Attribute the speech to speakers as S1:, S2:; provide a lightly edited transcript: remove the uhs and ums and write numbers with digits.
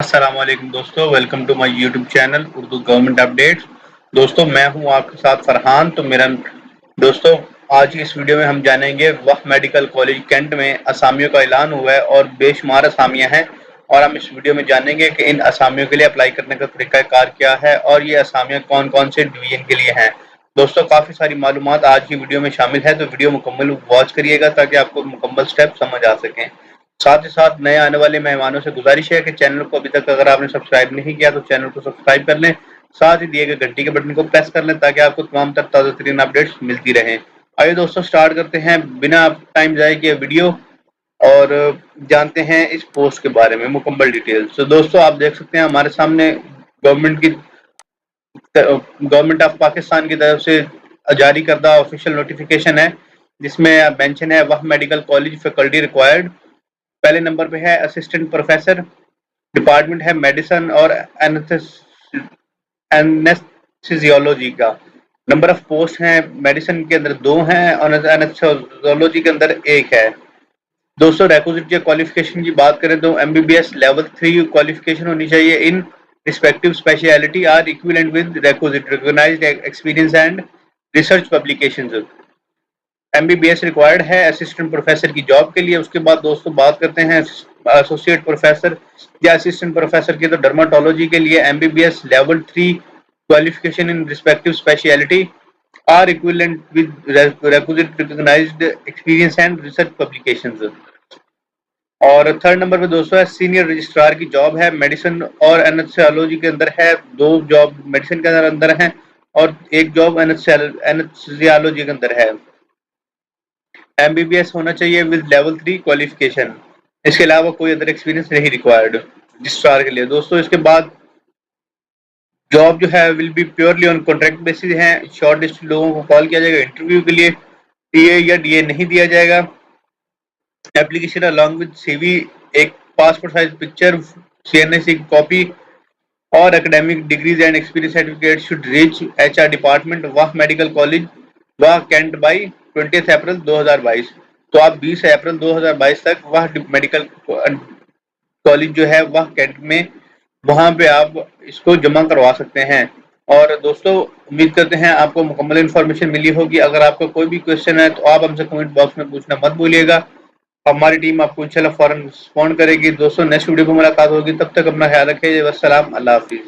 S1: अस्सलामुअलैकुम दोस्तों, welcome to my YouTube channel Urdu government updates. दोस्तों मैं हूं आपके साथ फरहान। तो मेरा दोस्तों आज की इस वीडियो में हम जानेंगे वक्फ मेडिकल कॉलेज कैंट में असामियों का ऐलान हुआ है और बेशुमार असामियां हैं और हम इस वीडियो में जानेंगे कि इन असामियों के लिए अप्लाई करने का तरीकाकार क्या है और ये असामियां कौन कौन से डिवीजन के लिए हैं। दोस्तों काफ़ी सारी मालूमात आज की वीडियो में शामिल है, तो वीडियो मुकम्मल वॉच करिएगा ताकि आपको मुकम्मल स्टेप समझ आ सकें। साथ ही साथ नए आने वाले मेहमानों से गुजारिश है कि चैनल को अभी तक अगर आपने सब्सक्राइब नहीं किया तो चैनल को सब्सक्राइब कर लें, साथ ही दिए गए घंटी के बटन को प्रेस कर लें ताकि आपको तमाम तर ताज़ा तरीन अपडेट्स मिलती रहें। आइए दोस्तों स्टार्ट करते हैं बिना टाइम जाए किए वीडियो और जानते हैं इस पोस्ट के बारे में मुकम्मल डिटेल्स। तो दोस्तों आप देख सकते हैं हमारे सामने गवर्नमेंट ऑफ पाकिस्तान की तरफ से जारी करदा ऑफिशियल नोटिफिकेशन है जिसमें मेंशन है वक्फ मेडिकल कॉलेज फैकल्टी रिक्वायर्ड। पहले नंबर पे है असिस्टेंट प्रोफेसर, डिपार्टमेंट है मेडिसिन और एनेस्थीसियोलॉजी का। नंबर ऑफ पोस्ट हैं मेडिसिन के अंदर 2 हैं और एनेस्थीसियोलॉजी के अंदर 1 है। दोस्तों रिक्विजिट या क्वालिफिकेशन की बात करें तो एमबीबीएस लेवल 3 क्वालिफिकेशन होनी चाहिए in respective speciality or equivalent with requisite recognised experience and research publications. MBBS required है असिस्टेंट प्रोफेसर की जॉब के लिए। उसके बाद दोस्तों बात करते हैं एसोसिएट प्रोफेसर या असिस्टेंट प्रोफेसर की। तो डर्माटोलॉजी के लिए MBBS level 3 qualification in respective speciality or equivalent with requisite recognised experience and research publications. और थर्ड नंबर पे दोस्तों है सीनियर रजिस्ट्रार की जॉब है मेडिसिन और एनेस्थीसियोलॉजी के अंदर है। 2 जॉब मेडिसिन के अंदर है और 1 जॉब एनेस्थीसियोलॉजी के अंदर है। एमबीबीएस होना चाहिए विद लेवल 3 क्वालिफिकेशन। इसके अलावा कोई अदर एक्सपीरियंस नहीं रिक्वायर्ड रजिस्ट्रार के लिए। दोस्तों इसके बाद जॉब जो है will be purely on contract basis है। शॉर्ट लिस्ट लोगों को कॉल किया जाएगा इंटरव्यू के लिए। टीए या डीए नहीं दिया जाएगा। एप्लीकेशन अलॉन्ग विद सीवी, एक पासपोर्ट साइज पिक्चर, सीएनएसी की कॉपी और academic degrees and experience certificate should reach HR department Waqf medical college वह कैंट बाई 20 अप्रैल 2022। तो आप 20 अप्रैल 2022 तक वह मेडिकल कॉलेज जो है वह कैंट में वहां पे आप इसको जमा करवा सकते हैं। और दोस्तों उम्मीद करते हैं आपको मुकम्मल इन्फॉर्मेशन मिली होगी। अगर आपका कोई भी क्वेश्चन है तो आप हमसे कमेंट बॉक्स में पूछना मत भूलिएगा। हमारी टीम आपको इंशाल्लाह फौरन रिस्पॉन्ड करेगी। दोस्तों नेक्स्ट वीडियो में मुलाकात होगी, तब तक अपना ख्याल रखिए। वस्सलाम, अल्लाह हाफिज।